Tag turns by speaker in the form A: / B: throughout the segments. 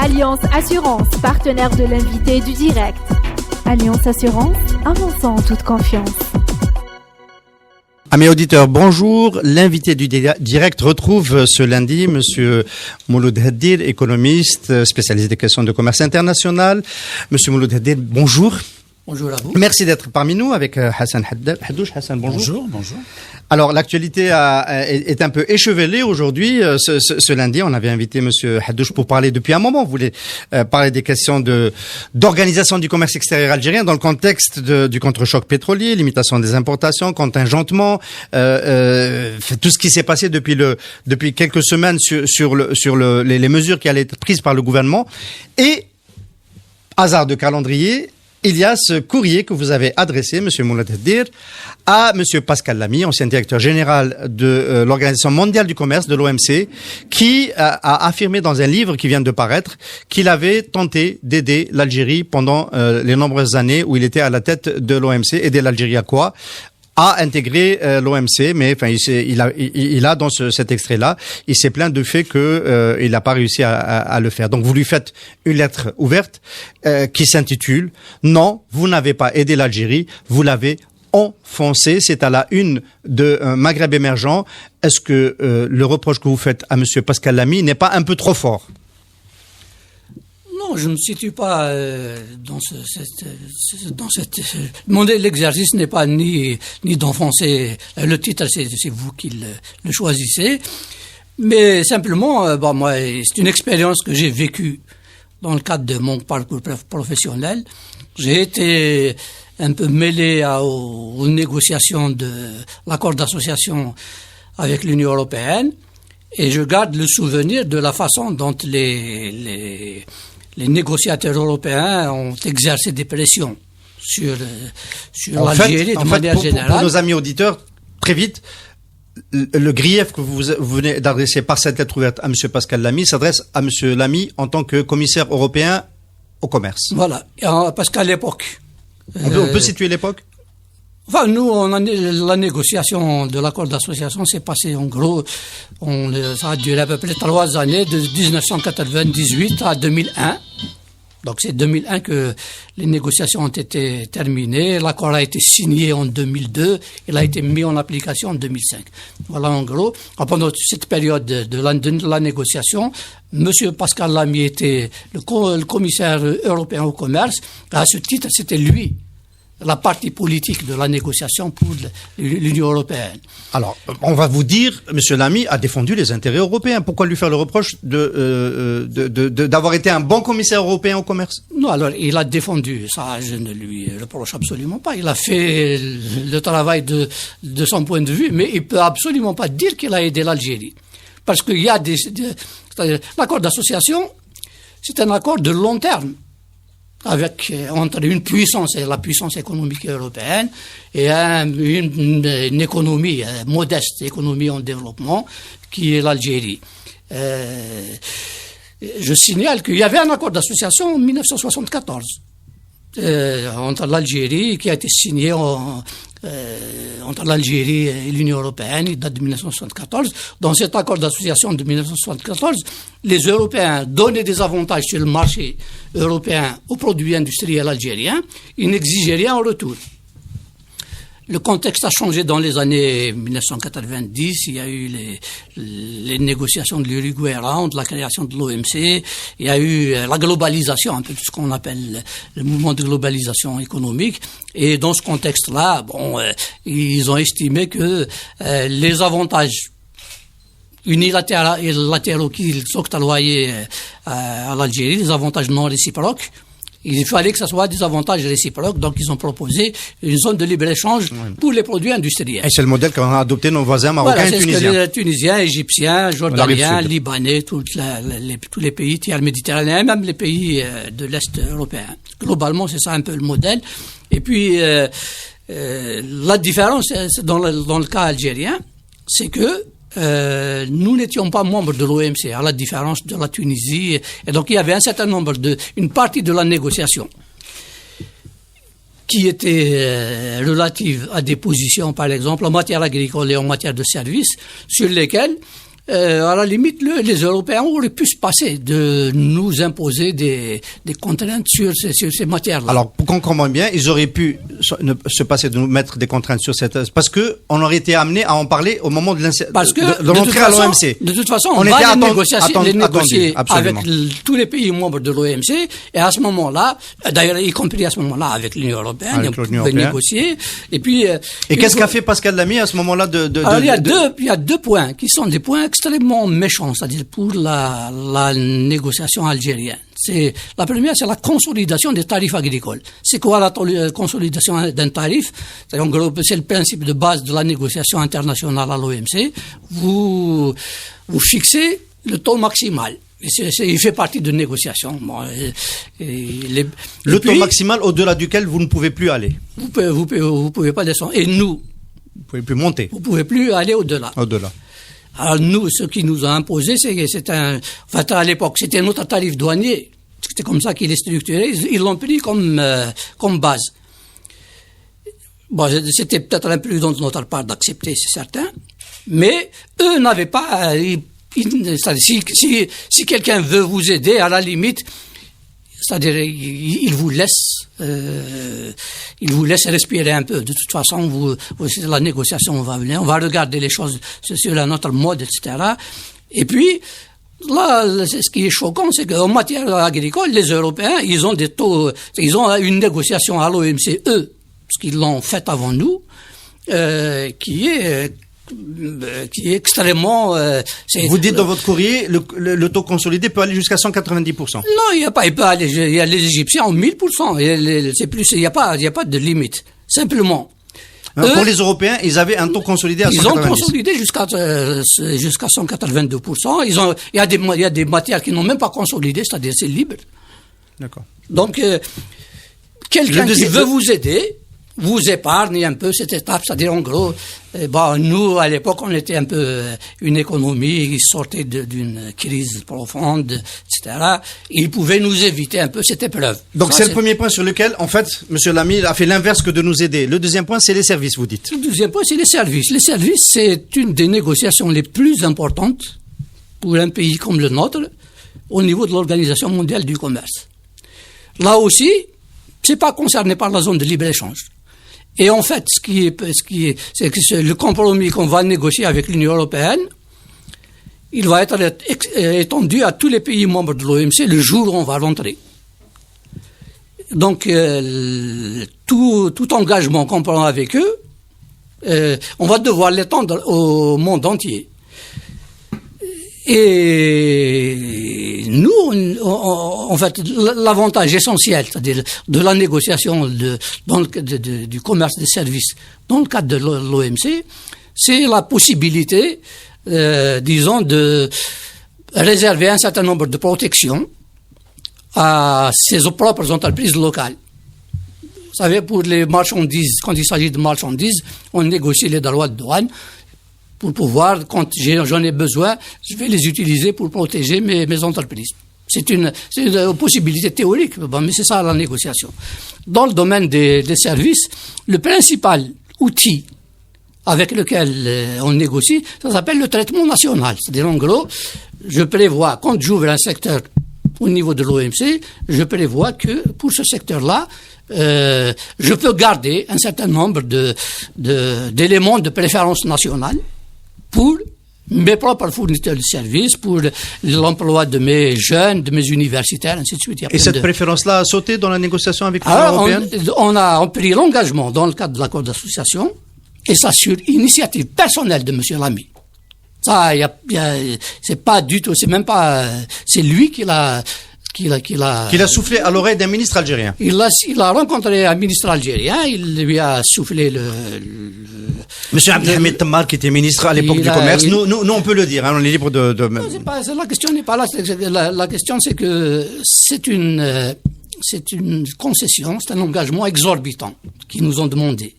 A: Alliance Assurance, partenaire de l'invité du direct. Alliance Assurance, avançons en toute confiance.
B: Amis auditeurs, bonjour. L'invité du direct retrouve ce lundi Monsieur Mouloud Haddir, économiste spécialisé des questions de commerce international. Monsieur Mouloud Haddir, bonjour.
C: Bonjour à vous.
B: Merci d'être parmi nous avec Hassan Haddouche. Hassan, bonjour.
C: Bonjour.
B: Alors, l'actualité est un peu échevelée aujourd'hui. Ce lundi, on avait invité Monsieur Haddouche pour parler depuis un moment. Vous voulez parler des questions d'organisation du commerce extérieur algérien dans le contexte du contre-choc pétrolier, limitation des importations, contingentement, tout ce qui s'est passé depuis quelques semaines sur les mesures qui allaient être prises par le gouvernement. Et, hasard de calendrier, il y a ce courrier que vous avez adressé, Monsieur Mouloud Haddir, à Monsieur Pascal Lamy, ancien directeur général de l'Organisation mondiale du commerce, de l'OMC, qui a affirmé dans un livre qui vient de paraître qu'il avait tenté d'aider l'Algérie pendant les nombreuses années où il était à la tête de l'OMC. Aider l'Algérie à quoi ? À intégrer l'OMC, mais enfin il a dans cet extrait-là, il s'est plaint du fait que il n'a pas réussi à le faire. Donc vous lui faites une lettre ouverte qui s'intitule « Non, vous n'avez pas aidé l'Algérie, vous l'avez enfoncé ». C'est à la une de Maghreb émergent. Est-ce que le reproche que vous faites à Monsieur Pascal Lamy n'est pas un peu trop fort ?
C: Non, je ne me situe pas dans l'exercice n'est pas ni d'enfoncer. Le titre, c'est vous qui le choisissez. Mais simplement, moi, c'est une expérience que j'ai vécue dans le cadre de mon parcours professionnel. J'ai été un peu mêlé aux négociations de l'accord d'association avec l'Union européenne. Et je garde le souvenir de la façon dont les négociateurs européens ont exercé des pressions sur l'Algérie de manière générale.
B: Pour nos amis auditeurs, très vite, le grief que vous venez d'adresser par cette lettre ouverte à M. Pascal Lamy s'adresse à M. Lamy en tant que commissaire européen au commerce.
C: Voilà, parce qu'à l'époque...
B: On peut situer l'époque ?
C: Enfin, nous, la négociation de l'accord d'association s'est passée en gros, ça a duré à peu près 3 années, de 1998 à 2001. Donc c'est 2001 que les négociations ont été terminées. L'accord a été signé en 2002. Il a été mis en application en 2005. Voilà en gros. Pendant cette période de la négociation, Monsieur Pascal Lamy était le commissaire européen au commerce. À ce titre, c'était lui la partie politique de la négociation pour l'Union européenne.
B: Alors, on va vous dire, M. Lamy a défendu les intérêts européens. Pourquoi lui faire le reproche d'avoir été un bon commissaire européen au commerce ?
C: Non, alors, il a défendu, ça je ne lui reproche absolument pas. Il a fait le travail de son point de vue, mais il peut absolument pas dire qu'il a aidé l'Algérie. Parce qu'il y a l'accord d'association, c'est un accord de long terme. Entre une puissance, et la puissance économique européenne, et une économie modeste, économie en développement, qui est l'Algérie. Je signale qu'il y avait un accord d'association en 1974 entre l'Algérie, qui a été signé entre l'Algérie et l'Union européenne, il date de 1974. Dans cet accord d'association de 1974, les Européens donnaient des avantages sur le marché européen aux produits industriels algériens. Ils n'exigeaient rien en retour. Le contexte a changé dans les années 1990. Il y a eu les négociations de l'Uruguay Round, la création de l'OMC. Il y a eu la globalisation, un peu ce qu'on appelle le mouvement de globalisation économique. Et dans ce contexte-là, ils ont estimé que les avantages unilatéraux qu'ils octroyaient à l'Algérie, les avantages non réciproques, il fallait que ce soit des avantages réciproques, donc ils ont proposé une zone de libre-échange pour les produits industriels.
B: Et c'est le modèle qu'ont adopté nos voisins marocains et tunisiens.
C: Voilà, Tunisiens, Égyptiens, Jordaniens, Libanais, tous les pays tiers méditerranéens, même les pays de l'Est européen. Globalement, c'est ça un peu le modèle. Et puis, la différence dans le cas algérien, c'est que nous n'étions pas membres de l'OMC, à la différence de la Tunisie. Et donc, il y avait un certain nombre une partie de la négociation qui était relative à des positions, par exemple, en matière agricole et en matière de services, sur lesquelles à la limite, les Européens auraient pu se passer de nous imposer des contraintes sur ces matières-là.
B: Alors, pour qu'on comprenne bien, ils auraient pu se passer de nous mettre des contraintes sur cette... Parce que on aurait été amené à en parler au moment de l'entrée à l'OMC.
C: De toute façon, on va les négocier avec tous les pays membres de l'OMC, et à ce moment-là, d'ailleurs, y compris à ce moment-là avec l'Union européenne, on pouvait négocier. Et puis...
B: Et qu'est-ce qu'a fait Pascal Lamy à ce moment-là
C: Alors, il y a deux points qui sont des points extrêmement méchants, c'est-à-dire pour la négociation algérienne. La première, c'est la consolidation des tarifs agricoles. C'est quoi la consolidation d'un tarif? En gros, c'est le principe de base de la négociation internationale à l'OMC. Vous fixez le taux maximal. Il fait partie de négociations. Bon,
B: taux maximal au-delà duquel vous ne pouvez plus aller.
C: Vous pouvez pas descendre. Et nous,
B: vous pouvez plus monter.
C: Vous pouvez plus aller au-delà. Alors nous, ce qui nous a imposé, à l'époque, c'était notre tarif douanier. C'était comme ça qu'il est structuré. Ils l'ont pris comme base. Bon, c'était peut-être imprudent de notre part d'accepter, c'est certain. Mais eux n'avaient pas. Si quelqu'un veut vous aider, à la limite, c'est-à-dire, il vous laisse respirer un peu. De toute façon, la négociation va venir. On va regarder les choses sur un autre mode, etc. Et puis, là, ce qui est choquant, c'est qu'en matière agricole, les Européens, ils ont des taux, ils ont une négociation à l'OMC, eux, parce qu'ils l'ont faite avant nous, qui est extrêmement...
B: Vous dites dans votre courrier, le taux consolidé peut aller jusqu'à 190%.
C: Non, il peut aller, il y a les Égyptiens en 1000%. C'est plus, il n'y a pas de limite. Simplement.
B: Pour les Européens, ils avaient un taux consolidé à 190%.
C: Ils ont consolidé jusqu'à 182%. Il y a des matières qui n'ont même pas consolidé, c'est-à-dire c'est libre.
B: D'accord.
C: Donc, quelqu'un qui veut vous aider, vous épargne un peu cette étape, c'est-à-dire en gros, nous à l'époque on était un peu une économie qui sortait d'une crise profonde, etc. Il pouvait nous éviter un peu cette épreuve.
B: Donc c'est le premier point sur lequel, en fait, M. Lamy a fait l'inverse que de nous aider. Le deuxième point, c'est les services, vous dites.
C: Le deuxième point, c'est les services. Les services, c'est une des négociations les plus importantes pour un pays comme le nôtre au niveau de l'Organisation mondiale du commerce. Là aussi, c'est pas concerné par la zone de libre-échange. Et en fait, c'est que le compromis qu'on va négocier avec l'Union européenne, il va être étendu à tous les pays membres de l'OMC le jour où on va rentrer. Donc, tout engagement qu'on prend avec eux, on va devoir l'étendre au monde entier. Et nous, en fait, l'avantage essentiel, c'est-à-dire de la négociation du commerce des services dans le cadre de l'OMC, c'est la possibilité, disons, de réserver un certain nombre de protections à ses propres entreprises locales. Vous savez, pour les marchandises, quand il s'agit de marchandises, on négocie les droits de douane pour pouvoir, quand j'en ai besoin, je vais les utiliser pour protéger mes entreprises. C'est une possibilité théorique, mais c'est ça la négociation. Dans le domaine des services, le principal outil avec lequel on négocie, ça s'appelle le traitement national. C'est-à-dire, en gros, je prévois, quand j'ouvre un secteur au niveau de l'OMC, je prévois que pour ce secteur-là, je peux garder un certain nombre d'éléments de préférence nationale pour mes propres fournisseurs de services, pour l'emploi de mes jeunes, de mes universitaires, ainsi de suite.
B: Et cette préférence-là a sauté dans la négociation avec l'Union européenne?
C: On a pris l'engagement dans le cadre de l'accord d'association, et ça sur initiative personnelle de M. Lamy. Ça, c'est pas du tout, c'est même pas, c'est lui qui l'a
B: soufflé à l'oreille d'un ministre algérien.
C: Il a rencontré un ministre algérien, il lui a soufflé
B: Monsieur Abdelhamid Tammar, qui était ministre à l'époque du commerce, nous, on peut le dire, hein, on est libre de...
C: Non, la question n'est pas là, la question c'est que c'est une concession, c'est un engagement exorbitant qu'ils nous ont demandé.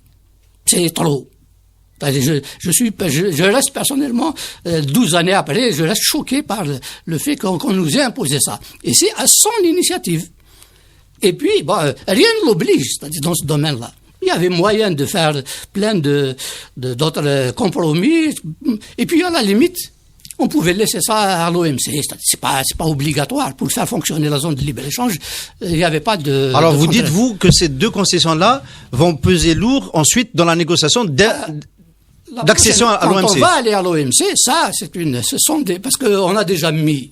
C: C'est trop. Je reste personnellement, 12 années après, je reste choqué par le fait qu'on nous ait imposé ça. Et c'est à son initiative. Et puis, rien ne l'oblige, c'est-à-dire dans ce domaine-là. Il y avait moyen de faire plein d'autres compromis. Et puis, à la limite, on pouvait laisser ça à l'OMC. C'est pas obligatoire. Pour faire fonctionner la zone de libre-échange, il n'y avait pas de...
B: Alors, vous dites, vous, que ces 2 concessions-là vont peser lourd ensuite dans la négociation d'accession à l'OMC.
C: Quand on va aller à l'OMC, ça, ce sont des... Parce qu'on a déjà mis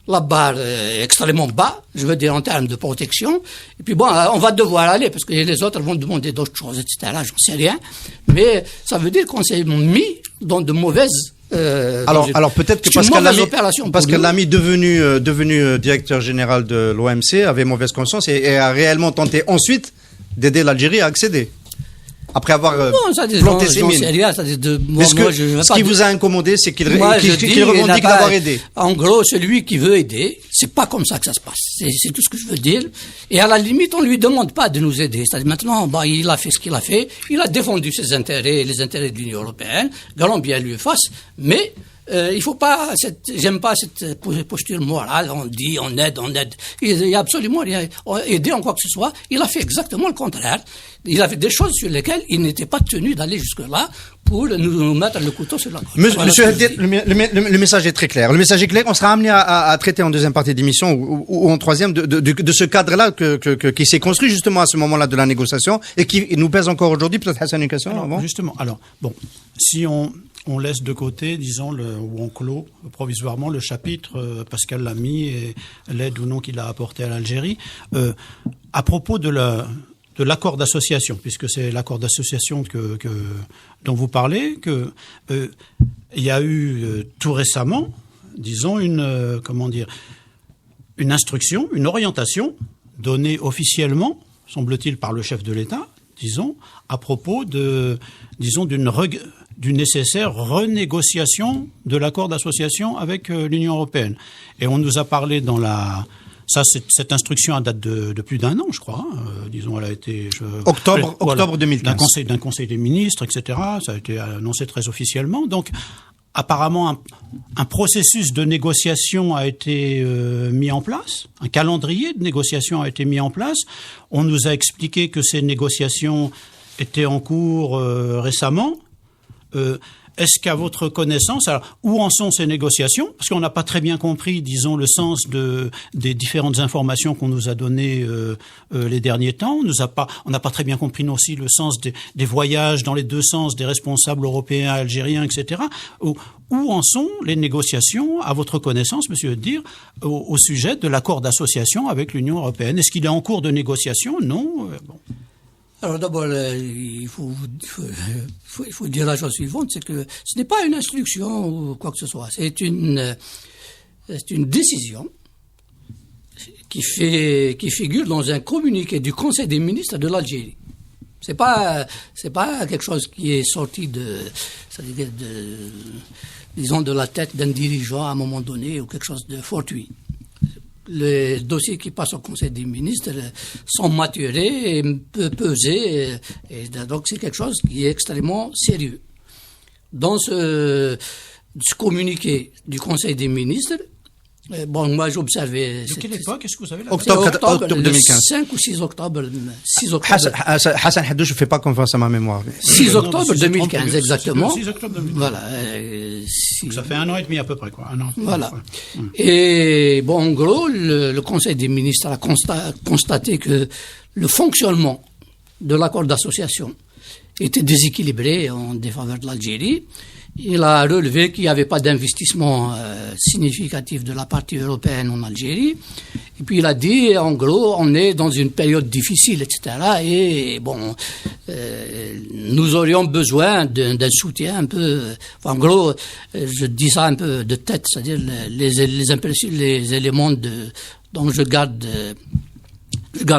C: la barre extrêmement bas, je veux dire en termes de protection. Et puis bon, on va devoir aller, parce que les autres vont demander d'autres choses, etc. J'en sais rien. Mais ça veut dire qu'on s'est mis dans de mauvaises...
B: alors peut-être que Pascal Lamy devenu directeur général de l'OMC avait mauvaise conscience et a réellement tenté ensuite d'aider l'Algérie à accéder. Après avoir planté ses mines. Ce qui vous a incommodé, c'est qu'il revendique d'avoir aidé.
C: En gros, celui qui veut aider, c'est pas comme ça que ça se passe. C'est tout ce que je veux dire. Et à la limite, on lui demande pas de nous aider. C'est-à-dire maintenant, il a fait ce qu'il a fait. Il a défendu ses intérêts et les intérêts de l'Union européenne. Grand bien lui fasse. Mais il faut pas, j'aime pas cette posture morale, on dit, on aide. Il y a absolument rien aidé en quoi que ce soit. Il a fait exactement le contraire. Il a fait des choses sur lesquelles il n'était pas tenu d'aller jusque-là pour nous mettre le couteau sur la gorge.
B: Monsieur Haddad, le message est très clair. Le message est clair. On sera amené à traiter en deuxième partie d'émission ou en troisième de ce cadre-là qui s'est construit justement à ce moment-là de la négociation et qui nous pèse encore aujourd'hui. Peut-être Hassan une question avant.
D: Justement. Alors, bon, si on laisse de côté, disons, ou on clôt provisoirement le chapitre Pascal Lamy et l'aide ou non qu'il a apporté à l'Algérie. À propos de l'accord d'association, puisque c'est l'accord d'association dont vous parlez, il y a eu tout récemment, disons, une instruction, une orientation donnée officiellement, semble-t-il, par le chef de l'État, disons, à propos d'une nécessaire renégociation de l'accord d'association avec l'Union européenne. Et on nous a parlé cette instruction date de plus d'un an, je crois. Disons, elle a été...
B: Octobre 2015.
D: D'un conseil des ministres, etc. Ça a été annoncé très officiellement. Donc, apparemment, un processus de négociation a été mis en place. Un calendrier de négociation a été mis en place. On nous a expliqué que ces négociations étaient en cours récemment. Est-ce qu'à votre connaissance, alors, où en sont ces négociations? Parce qu'on n'a pas très bien compris, disons, le sens des différentes informations qu'on nous a données les derniers temps. On n'a pas très bien compris non aussi le sens des voyages dans les deux sens des responsables européens, algériens, etc. Où en sont les négociations, à votre connaissance, monsieur Dir, au sujet de l'accord d'association avec l'Union européenne? Est-ce qu'il est en cours de négociation? Non. Bon.
C: Alors d'abord, il faut dire la chose suivante, c'est que ce n'est pas une instruction ou quoi que ce soit, c'est une décision qui figure dans un communiqué du Conseil des ministres de l'Algérie. C'est pas quelque chose qui est sorti disons de la tête d'un dirigeant à un moment donné ou quelque chose de fortuit. Les dossiers qui passent au Conseil des ministres sont maturés et pesés, et donc c'est quelque chose qui est extrêmement sérieux. Dans ce communiqué du Conseil des ministres, moi j'observais...
D: De quelle époque est-ce que vous savez là?
B: Octobre 2015.
C: 5 ou 6 octobre.
B: Hassan Haddad, je ne fais pas confiance à ma mémoire.
C: 6 octobre 2015, exactement.
D: 6 octobre 2015.
C: Voilà.
D: Ça fait 1 an et demi à peu près, quoi. 1 an.
C: Voilà. Et en gros, le Conseil des ministres a constaté que le fonctionnement de l'accord d'association était déséquilibré en défaveur de l'Algérie. Il a relevé qu'il n'y avait pas d'investissement significatif de la partie européenne en Algérie. Et puis il a dit, en gros, on est dans une période difficile, etc. Et nous aurions besoin d'un soutien un peu... en gros, je dis ça un peu de tête, c'est-à-dire les éléments dont je garde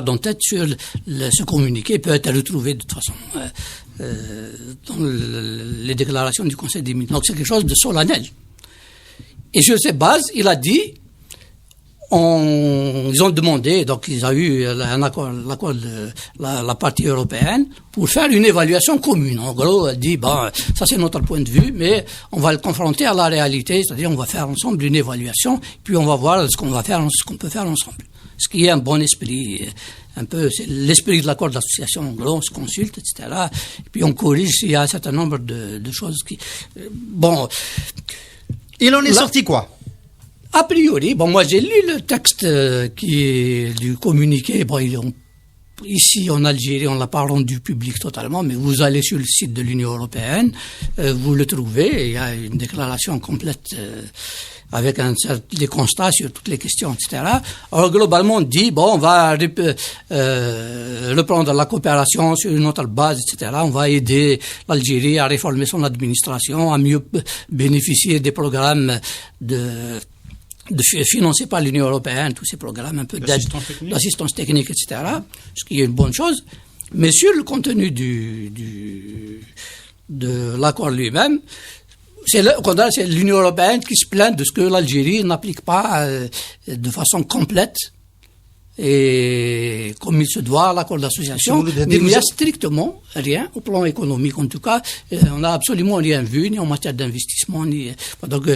C: en tête sur ce communiqué peut être retrouvé de toute façon dans les déclarations du Conseil des ministres. Donc c'est quelque chose de solennel. Et sur ces bases, il a dit, ils ont demandé, donc ils ont eu l'accord de la partie européenne pour faire une évaluation commune. En gros, elle dit, ça c'est notre point de vue, mais on va le confronter à la réalité, c'est-à-dire on va faire ensemble une évaluation, puis on va voir ce qu'on peut faire ensemble. Ce qui est un bon esprit, un peu, c'est l'esprit de l'accord d'association, en gros, on se consulte, etc. Et puis on corrige s'il y a un certain nombre de choses qui...
B: Il en est sorti quoi?
C: A priori, bon, moi j'ai lu le texte qui est du communiqué. Bon, ici en Algérie, on l'a pas rendu public totalement, mais vous allez sur le site de l'Union européenne, vous le trouvez. Il y a une déclaration complète avec des constats sur toutes les questions, etc. Alors globalement, on dit bon, on va reprendre la coopération sur une autre base, etc. On va aider l'Algérie à réformer son administration, à mieux bénéficier des programmes financés par l'Union européenne, tous ces programmes un peu d'aide, d'assistance technique, etc. Ce qui est une bonne chose. Mais sur le contenu de l'accord lui-même, c'est l'Union européenne qui se plaint de ce que l'Algérie n'applique pas de façon complète et comme il se doit à l'accord d'association. Il n'y a strictement rien, au plan économique en tout cas. On n'a absolument rien vu, ni en matière d'investissement, ni... Donc,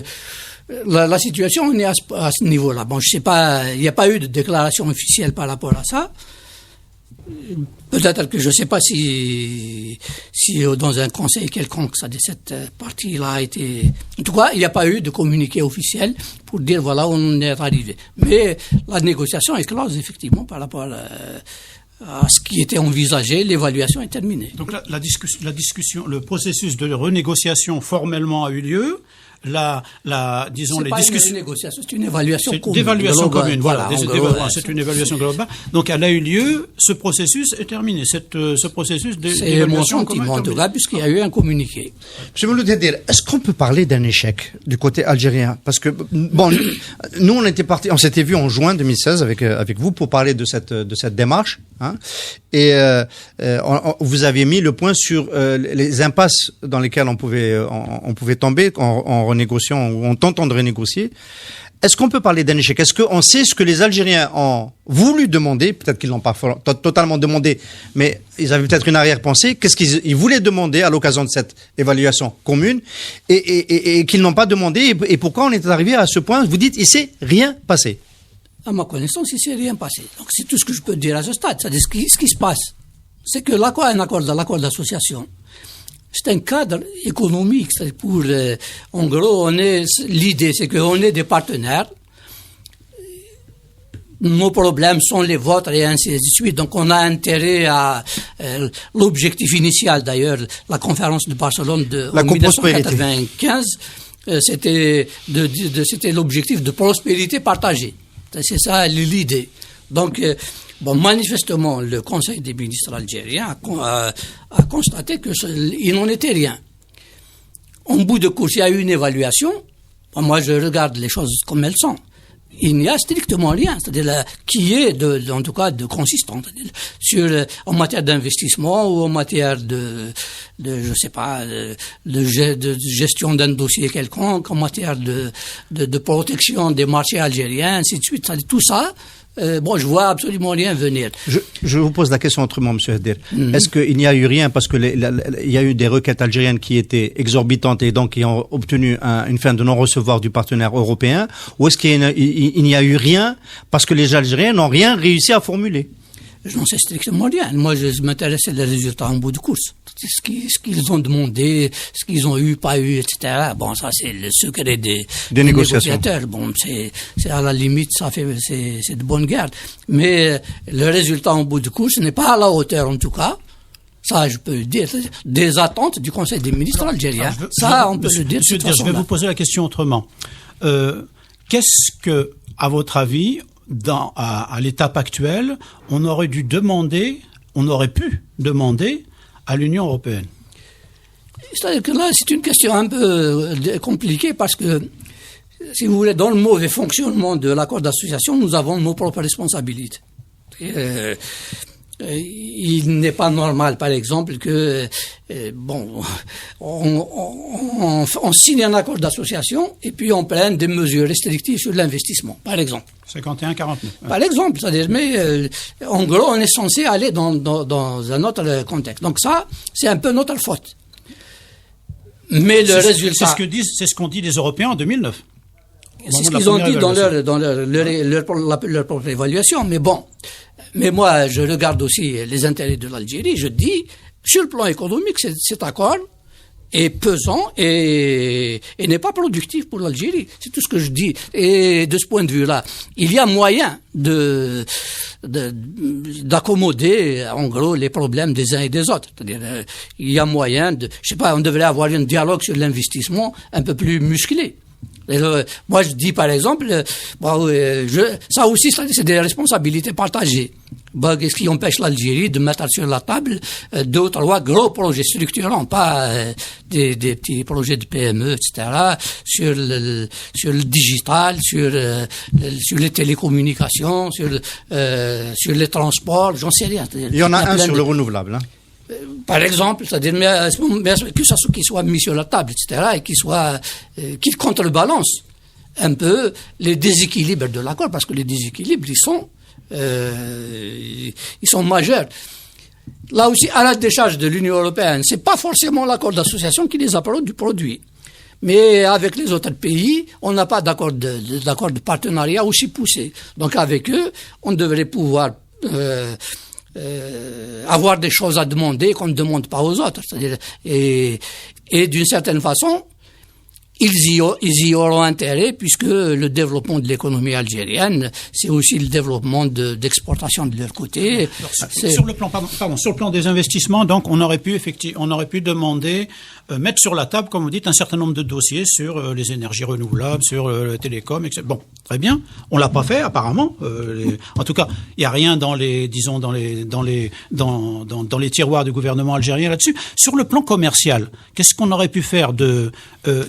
C: la situation est à ce niveau-là. Bon, je sais pas, il n'y a pas eu de déclaration officielle par rapport à ça. Peut-être que je ne sais pas si dans un conseil quelconque, cette partie-là a été... En tout cas, il n'y a pas eu de communiqué officiel pour dire voilà où on est arrivé. Mais la négociation est close, effectivement, par rapport à ce qui était envisagé, l'évaluation est terminée.
D: Donc la discussion, le processus de renégociation formellement a eu lieu. Disons les discussions. C'est pas une négociation,
C: c'est une évaluation commune.
D: D'évaluation commune, voilà. C'est une évaluation globale. Donc, elle a eu lieu. Ce processus est terminé. Ce processus d'évaluation commune. C'est mon sentiment, en tout cas,
C: puisqu'il y a eu un communiqué.
B: Je voulais te dire, est-ce qu'on peut parler d'un échec du côté algérien? Parce que, bon, nous, on s'était vu en juin 2016 avec vous pour parler de cette démarche, hein. Et, vous aviez mis le point sur, les impasses dans lesquelles on pouvait tomber en renégociant ou en tentant de renégocier. Est-ce qu'on peut parler d'un échec? Est-ce qu'on sait ce que les Algériens ont voulu demander? Peut-être qu'ils l'ont pas totalement demandé, mais ils avaient peut-être une arrière-pensée. Qu'est-ce qu'ils voulaient demander à l'occasion de cette évaluation commune et qu'ils n'ont pas demandé? Et pourquoi on est arrivé à ce point? Vous dites, il s'est rien passé.
C: À ma connaissance, il s'est rien passé. Donc c'est tout ce que je peux dire à ce stade. C'est-à-dire ce qui se passe, c'est que l'accord d'association, c'est un cadre économique. C'est pour, en gros, l'idée, c'est qu'on est des partenaires. Nos problèmes sont les vôtres et ainsi de suite. Donc, on a intérêt à l'objectif initial, d'ailleurs, la conférence de Barcelone en 1995, c'était l'objectif de prospérité partagée. C'est ça l'idée. Donc, bon, manifestement, le Conseil des ministres algériens a constaté qu'il n'en était rien. En bout de course, il y a eu une évaluation. Bon, moi, je regarde les choses comme elles sont. Il n'y a strictement rien, c'est-à-dire qui est en tout cas de consistant, en matière d'investissement ou en matière je sais pas, de gestion d'un dossier quelconque, en matière de protection des marchés algériens, ainsi de suite. Tout ça, bon, je vois absolument rien venir.
B: Je vous pose la question autrement, Monsieur Hader. Est-ce qu'il n'y a eu rien parce que il y a eu des requêtes algériennes qui étaient exorbitantes et donc qui ont obtenu une fin de non-recevoir du partenaire européen, ou est-ce qu'il n'y a eu rien parce que les Algériens n'ont rien réussi à formuler?
C: Je n'en sais strictement rien. Moi, je m'intéresse aux résultats en bout de course. Ce qu'ils ont demandé, ce qu'ils ont eu, pas eu, etc. Bon, ça, c'est le secret des négociateurs. Bon, c'est à la limite, c'est de bonne guerre. Mais le résultat en bout de course n'est pas à la hauteur, en tout cas. Ça, je peux le dire. Des attentes du Conseil des ministres algériens. On peut le dire.
D: Monsieur Dir, je vais vous poser la question autrement. Qu'est-ce que, à votre avis, à l'étape actuelle, on aurait pu demander à l'Union européenne?
C: C'est-à-dire que là, c'est une question un peu compliquée parce que, si vous voulez, dans le mauvais fonctionnement de l'accord d'association, nous avons nos propres responsabilités. Il n'est pas normal, par exemple, que on signe un accord d'association et puis on prenne des mesures restrictives sur l'investissement, par exemple.
D: 51-49.
C: Par exemple, c'est-à-dire, mais en gros, on est censé aller dans un autre contexte. Donc ça, c'est un peu notre faute. Mais le résultat...
D: C'est ce qu'ont dit les Européens en 2009.
C: C'est ce qu'ils ont dit dans leur propre évaluation. Mais bon, mais moi, je regarde aussi les intérêts de l'Algérie. Je dis, sur le plan économique, cet accord, est pesant et n'est pas productif pour l'Algérie. C'est tout ce que je dis. Et de ce point de vue-là, il y a moyen d'accommoder, en gros, les problèmes des uns et des autres. C'est-à-dire, il y a moyen on devrait avoir un dialogue sur l'investissement un peu plus musclé. Moi, je dis, par exemple, ça aussi, c'est des responsabilités partagées. Qu'est-ce qui empêche l'Algérie de mettre sur la table 2 ou 3 gros projets structurants, pas des petits projets de PME, etc., sur le digital, sur les télécommunications, sur les transports, j'en sais rien.
B: Il y en a un sur le renouvelable, hein.
C: Par exemple, c'est-à-dire qu'il soit mis sur la table, etc., et qu'il contrebalance un peu les déséquilibres de l'accord, parce que les déséquilibres, ils sont majeurs. Là aussi, à la décharge de l'Union européenne, c'est pas forcément l'accord d'association qui les a produits. Mais avec les autres pays, on n'a pas d'accord de partenariat aussi poussé. Donc avec eux, on devrait pouvoir avoir des choses à demander qu'on ne demande pas aux autres. C'est-à-dire, et d'une certaine façon, ils y auront intérêt, puisque le développement de l'économie algérienne, c'est aussi le développement d'exportation de leur côté.
D: Sur le plan des investissements, donc on aurait pu demander, mettre sur la table, comme vous dites, un certain nombre de dossiers sur les énergies renouvelables, sur le télécom, etc. Bon, très bien. On l'a pas fait apparemment. En tout cas, il y a rien dans les tiroirs du gouvernement algérien là-dessus. Sur le plan commercial, qu'est-ce qu'on aurait pu faire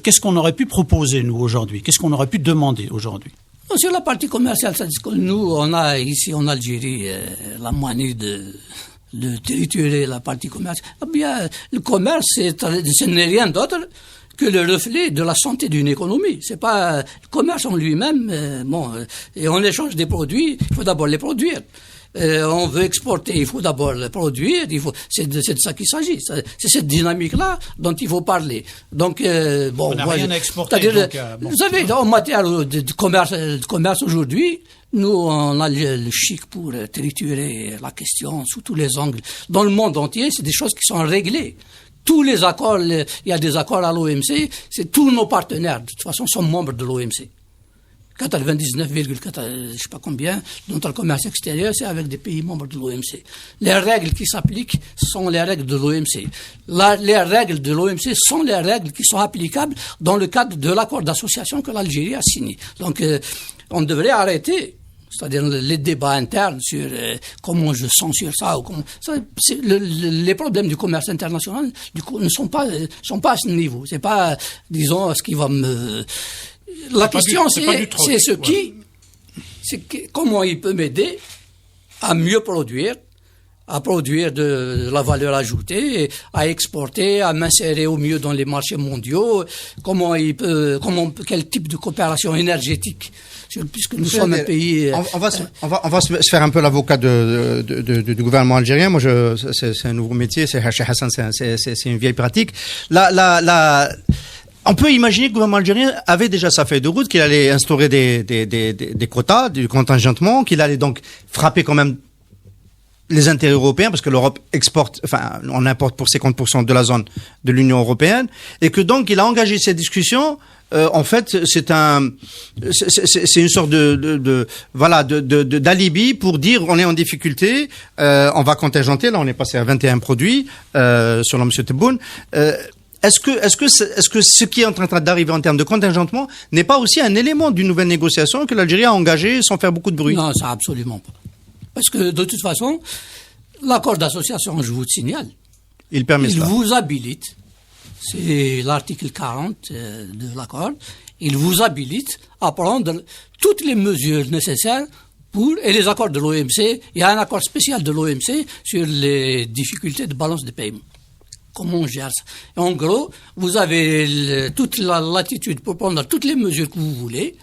D: qu'est-ce qu'on aurait pu proposer, nous, aujourd'hui? Qu'est-ce qu'on aurait pu demander aujourd'hui?
C: Sur la partie commerciale, c'est-à-dire que nous, on a ici en Algérie la manie de triturer la partie commerciale. Eh bien, le commerce, ce n'est rien d'autre que le reflet de la santé d'une économie. C'est pas le commerce en lui-même. Et on échange des produits, il faut d'abord les produire. On veut exporter, il faut d'abord le produire, c'est de ça qu'il s'agit. C'est cette dynamique-là dont il faut parler. Donc,
D: on n'a rien à exporter.
C: Vous savez, en matière de commerce aujourd'hui, nous, on a le chic pour triturer la question sous tous les angles. Dans le monde entier, c'est des choses qui sont réglées. Tous les accords, il y a des accords à l'OMC, c'est tous nos partenaires, de toute façon, sont membres de l'OMC. 99, je sais pas combien, dont le commerce extérieur, c'est avec des pays membres de l'OMC. Les règles qui s'appliquent sont les règles de l'OMC. Les règles de l'OMC sont les règles qui sont applicables dans le cadre de l'accord d'association que l'Algérie a signé. Donc, on devrait arrêter, c'est-à-dire les débats internes sur comment je censure ça, les problèmes du commerce international, du coup, ne sont pas à ce niveau. C'est pas, disons, ce qui va me... La question, comment il peut m'aider à mieux produire, à produire de la valeur ajoutée, à exporter, à m'insérer au mieux dans les marchés mondiaux, quel type de coopération énergétique, puisque nous sommes un pays...
B: On va se faire un peu l'avocat du gouvernement algérien. Moi, c'est un nouveau métier, c'est Hassan, c'est une vieille pratique. On peut imaginer que le gouvernement algérien avait déjà sa feuille de route, qu'il allait instaurer des quotas, du contingentement, qu'il allait donc frapper quand même les intérêts européens, parce que l'Europe on importe pour 50% de la zone de l'Union européenne, et que donc il a engagé cette discussion. En fait, c'est une sorte d'alibi pour dire on est en difficulté, on va contingenter. Là, on est passé à 21 produits selon M. Tebboune. Est-ce que ce qui est en train d'arriver en termes de contingentement n'est pas aussi un élément d'une nouvelle négociation que l'Algérie a engagée sans faire beaucoup de bruit?
C: Non, ça absolument pas. Parce que de toute façon, l'accord d'association, je vous le signale,
B: il
C: vous habilite, c'est l'article 40 de l'accord, il vous habilite à prendre toutes les mesures nécessaires et les accords de l'OMC, il y a un accord spécial de l'OMC sur les difficultés de balance des paiements. Comment on gère ça? Et en gros, vous avez toute la latitude pour prendre toutes les mesures que vous voulez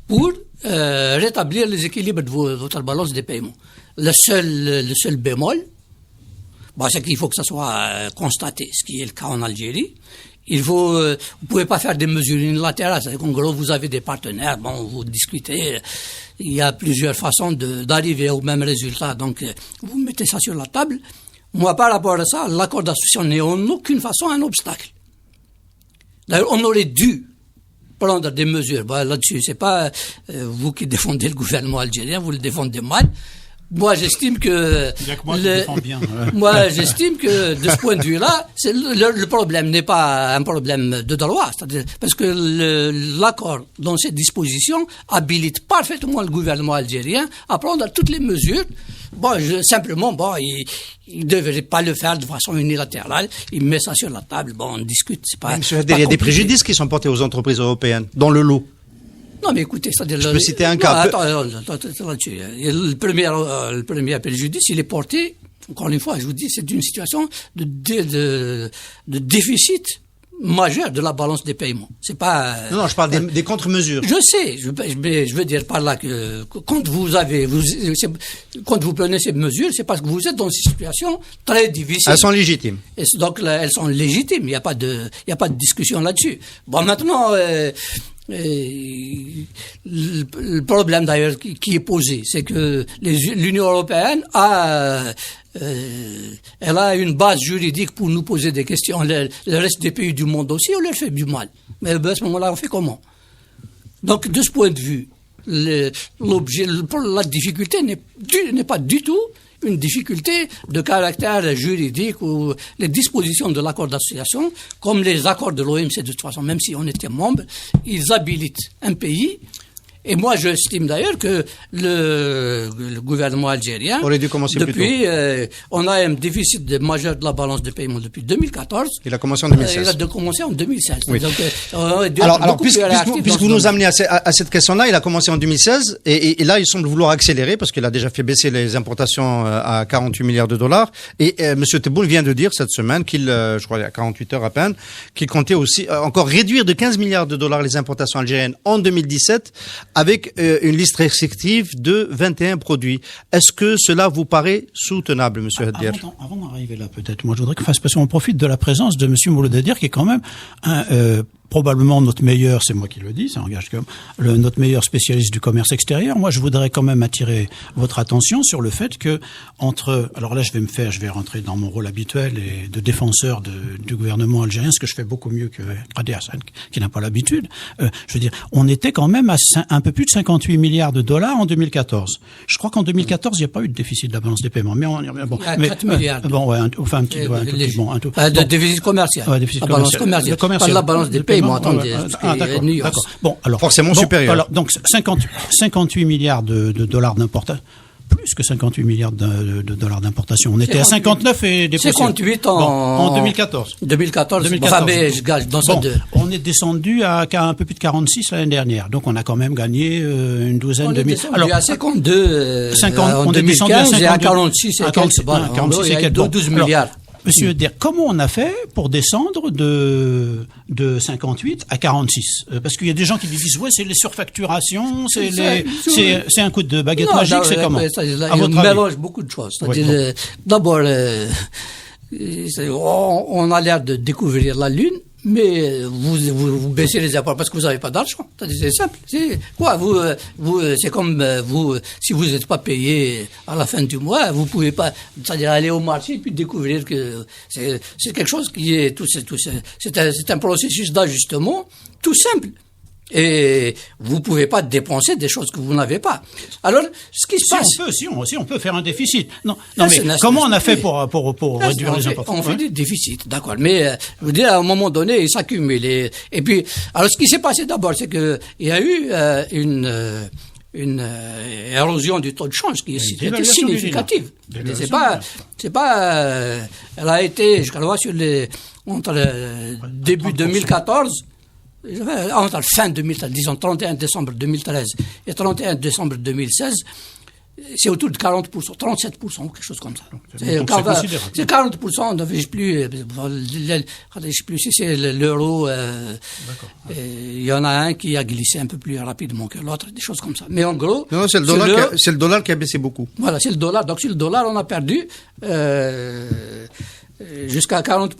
C: pour rétablir les équilibres de votre balance des paiements. Le seul bémol, c'est qu'il faut que ça soit constaté, ce qui est le cas en Algérie. Vous pouvez pas faire des mesures unilatérales. C'est-à-dire qu'en gros, vous avez des partenaires, vous discutez. Il y a plusieurs façons d'arriver au même résultat. Donc, vous mettez ça sur la table. Moi, par rapport à ça, l'accord d'association n'est en aucune façon un obstacle. D'ailleurs, on aurait dû prendre des mesures. Là-dessus, c'est pas vous qui défendez le gouvernement algérien, vous le défendez mal. Moi, j'estime que moi, j'estime que de ce point de vue-là, le problème n'est pas un problème de droit, c'est-à-dire parce que l'accord dans ses dispositions habilite parfaitement le gouvernement algérien à prendre toutes les mesures. Simplement, il ne devrait pas le faire de façon unilatérale. Il met ça sur la table, on discute. C'est pas.
B: Monsieur Hader, il y a des préjudices qui sont portés aux entreprises européennes dans le lot.
C: Non, mais écoutez, c'est-à-dire...
B: Je peux citer un cas.
C: Attends, là-dessus. Le premier préjudice, il est porté, encore une fois, je vous dis, c'est une situation de déficit majeur de la balance des paiements. C'est pas...
B: Non, je parle des contre-mesures.
C: Je sais, je veux dire par là que quand vous prenez ces mesures, c'est parce que vous êtes dans une situation très difficile.
B: Elles sont légitimes.
C: Et donc, elles sont légitimes, il n'y a pas de discussion là-dessus. Maintenant... le problème d'ailleurs qui est posé, c'est que l'Union européenne elle a une base juridique pour nous poser des questions. Le reste des pays du monde aussi, on leur fait du mal. Mais à ce moment-là, on fait comment? Donc, de ce point de vue, la difficulté n'est pas du tout une difficulté de caractère juridique ou les dispositions de l'accord d'association, comme les accords de l'OMC de toute façon, même si on était membre, ils habilitent un pays. Et moi, j'estime d'ailleurs que le gouvernement algérien,
B: aurait dû commencer
C: depuis, on a un déficit majeur de la balance de paiement depuis 2014.
B: Il a commencé en 2016.
C: Il a commencé en 2016.
B: Oui.
C: Donc,
B: alors puisque vous nous amenez à cette question-là, il a commencé en 2016 et là, il semble vouloir accélérer parce qu'il a déjà fait baisser les importations à 48 milliards de dollars. Et Monsieur Tebboune vient de dire cette semaine qu'il, je crois, il y a 48 heures à peine, qu'il comptait aussi encore réduire de 15 milliards de dollars les importations algériennes en 2017. Avec une liste restrictive de 21 produits. Est-ce que cela vous paraît soutenable, Monsieur Hader?
D: Avant d'arriver là, peut-être, moi je voudrais parce qu'on profite de la présence de Monsieur Mouloud Hader, qui est quand même probablement notre meilleur, c'est moi qui le dis, ça engage comme notre meilleur spécialiste du commerce extérieur. Moi, je voudrais quand même attirer votre attention sur le fait que alors là, je vais rentrer dans mon rôle habituel et de défenseur du gouvernement algérien, ce que je fais beaucoup mieux que Qadi Hassan, qui n'a pas l'habitude. Je veux dire, on était quand même à un peu plus de 58 milliards de dollars en 2014. Je crois qu'en 2014, il n'y a pas eu de déficit de la balance des paiements. Mais bon,
C: il y a 4 milliards.
D: De
C: déficit commercial.
D: Ouais, déficit
C: commercial. Pas la balance des paiements. Attendez,
D: d'accord. Bon, alors
B: forcément supérieur.
D: Alors, donc 58 milliards de dollars d'importation. Plus que 58 milliards de dollars d'importation. On était à 59 et des
C: 58
D: en 2014.
C: 2014. Enfin, mais je gage dans ça.
D: On est descendu à un peu plus de 46 l'année dernière. Donc, on a quand même gagné une douzaine de mille.
C: Alors, à 52, en 2015, et à 46 et quelques. 12 milliards.
D: Monsieur Hader, comment on a fait pour descendre de 58 à 46 ? Parce qu'il y a des gens qui disent ouais, c'est les surfacturations, c'est un coup de baguette magique, c'est comment ?
C: On mélange beaucoup de choses. D'abord, on a l'air de découvrir la Lune. Mais vous baissez les apports parce que vous n'avez pas d'argent. C'est simple. C'est quoi c'est comme si vous n'êtes pas payé à la fin du mois, vous pouvez pas, c'est-à-dire aller au marché et puis découvrir que c'est quelque chose qui est c'est un processus d'ajustement tout simple. Et vous pouvez pas dépenser des choses que vous n'avez pas. Alors, ce qui se passe...
D: Si on peut faire un déficit. Non, mais comment on a fait pour réduire les importations?
C: On fait des déficits, d'accord. Mais, je veux dire, à un moment donné, ils s'accumulent. Et puis, alors, ce qui s'est passé d'abord, c'est que il y a eu une érosion du taux de change qui était significative. C'est pas, elle a été, je crois, entre le début 2014, entre fin 2013, disons 31 décembre 2013 et 31 décembre 2016, c'est autour de 40%, 37%, quelque chose comme ça. C'est 40%, je ne sais plus si c'est l'euro. Il y en a un qui a glissé un peu plus rapidement que l'autre, des choses comme ça. Mais en gros...
B: Non, c'est le dollar qui a baissé beaucoup.
C: Voilà, c'est le dollar. Donc, sur le dollar, on a perdu... jusqu'à 40%.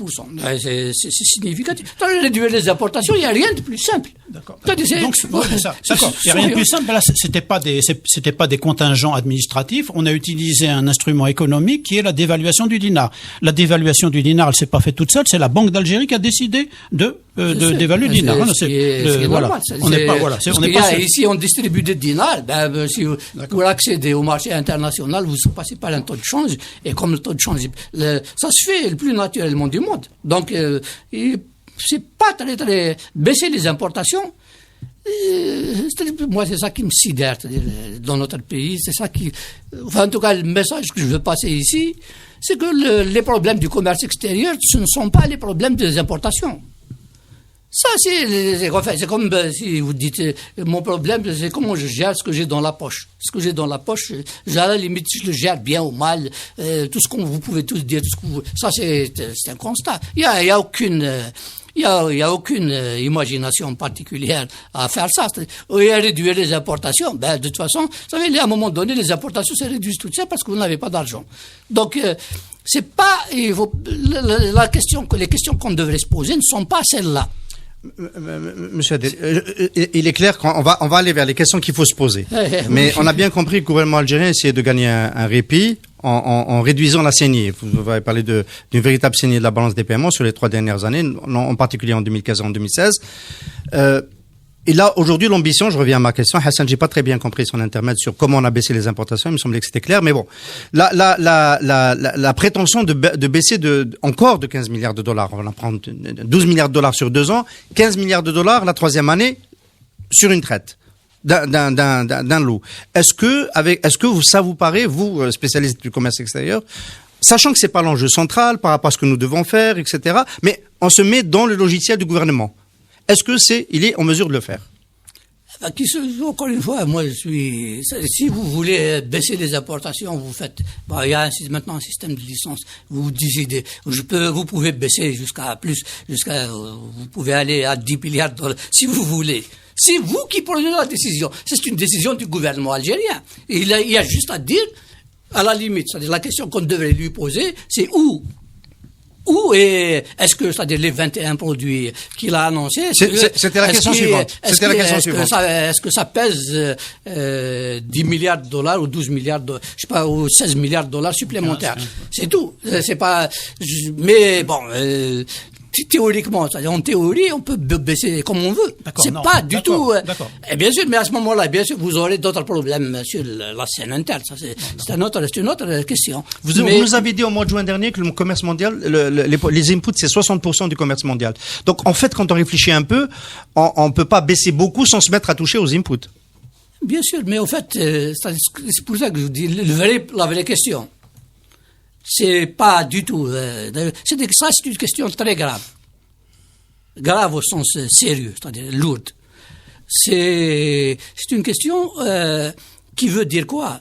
C: C'est significatif. Dans réduire les importations, il n'y a rien de plus simple.
D: D'accord. Donc, c'est ça. D'accord. Il n'y a rien de plus simple. Là, c'était pas des contingents administratifs. On a utilisé un instrument économique qui est la dévaluation du dinar. La dévaluation du dinar, elle s'est pas faite toute seule. C'est la Banque d'Algérie qui a décidé de d'évaluer le dinar.
C: Voilà. On n'est pas, voilà. On n'est pas ici, on distribue des dinars. Si pour accéder au marché international, vous passez par un taux de change. Et comme le taux de change, ça se fait le plus naturellement du monde. Donc, c'est pas très baisser les importations. Moi, c'est ça qui me sidère dans notre pays. C'est ça qui, en tout cas, le message que je veux passer ici, c'est que les problèmes du commerce extérieur, ce ne sont pas les problèmes des importations. Ça, c'est comme si vous dites, mon problème, c'est comment je gère ce que j'ai dans la poche. Ce que j'ai dans la poche, à la limite, je le gère bien ou mal, tout ce qu'on vous pouvez tous dire, ça, c'est un constat. Il y a aucune imagination particulière à faire ça. Et à réduire les importations, de toute façon, vous savez, à un moment donné, les importations se réduisent tout ça parce que vous n'avez pas d'argent. Donc, c'est pas, les questions qu'on devrait se poser ne sont pas celles-là.
B: Monsieur Adel, il est clair qu'on va aller vers les questions qu'il faut se poser. Mais on a bien compris que le gouvernement algérien essayait de gagner un répit en réduisant la saignée. Vous avez parlé d'une véritable saignée de la balance des paiements sur les 3 dernières années, en particulier en 2015 et en 2016. Et là, aujourd'hui, l'ambition, je reviens à ma question. Hassan, j'ai pas très bien compris son intermède sur comment on a baissé les importations. Il me semblait que c'était clair. Mais bon, la prétention de baisser encore de 15 milliards de dollars. On va en prendre 12 milliards de dollars sur 2 ans, 15 milliards de dollars la 3e année sur une traite d'un lot. Est-ce que ça vous paraît, vous, spécialiste du commerce extérieur, sachant que c'est pas l'enjeu central par rapport à ce que nous devons faire, etc., mais on se met dans le logiciel du gouvernement. Est-ce que il est en mesure de le faire?
C: Encore une fois, moi, si vous voulez baisser les importations, vous faites, il y a maintenant un système de licence. Vous décidez, vous pouvez baisser vous pouvez aller à 10 milliards de dollars, si vous voulez. C'est vous qui prenez la décision. C'est une décision du gouvernement algérien. Et il y a juste à dire, à la limite, c'est-à-dire la question qu'on devrait lui poser, c'est où est-ce que, c'est-à-dire les 21 produits qu'il a annoncés,
B: c'était la question suivante.
C: Est-ce que ça pèse 10 milliards de dollars ou 12 milliards de, je sais pas, ou 16 milliards de dollars supplémentaires? C'est tout. C'est pas, mais bon, théoriquement, c'est-à-dire en théorie, on peut baisser comme on veut. C'est pas du tout. Et bien sûr, mais à ce moment-là, bien sûr, vous aurez d'autres problèmes sur la scène interne. Ça, c'est une autre question.
B: Vous nous avez dit au mois de juin dernier que le commerce mondial, les inputs, c'est 60% du commerce mondial. Donc, en fait, quand on réfléchit un peu, on peut pas baisser beaucoup sans se mettre à toucher aux inputs.
C: Bien sûr, mais au fait, c'est pour ça que je vous dis, la vraie question. C'est pas du tout. C'est une question très grave. Grave au sens sérieux, c'est-à-dire lourde. C'est une question qui veut dire quoi?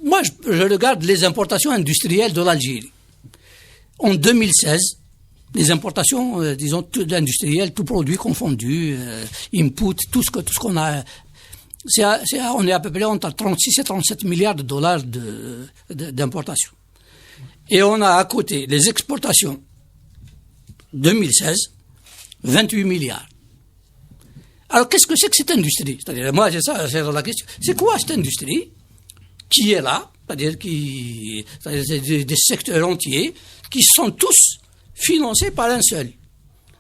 C: Moi, je regarde les importations industrielles de l'Algérie. En 2016, les importations, disons, industrielles, tout produit confondu, input, tout ce qu'on a. On est à peu près entre 36 et 37 milliards de dollars d'importation. Et on a à côté les exportations 2016, 28 milliards. Alors qu'est-ce que c'est que cette industrie? C'est-à-dire, moi, c'est la question. C'est quoi cette industrie qui est là? C'est-à-dire c'est des secteurs entiers qui sont tous financés par un seul.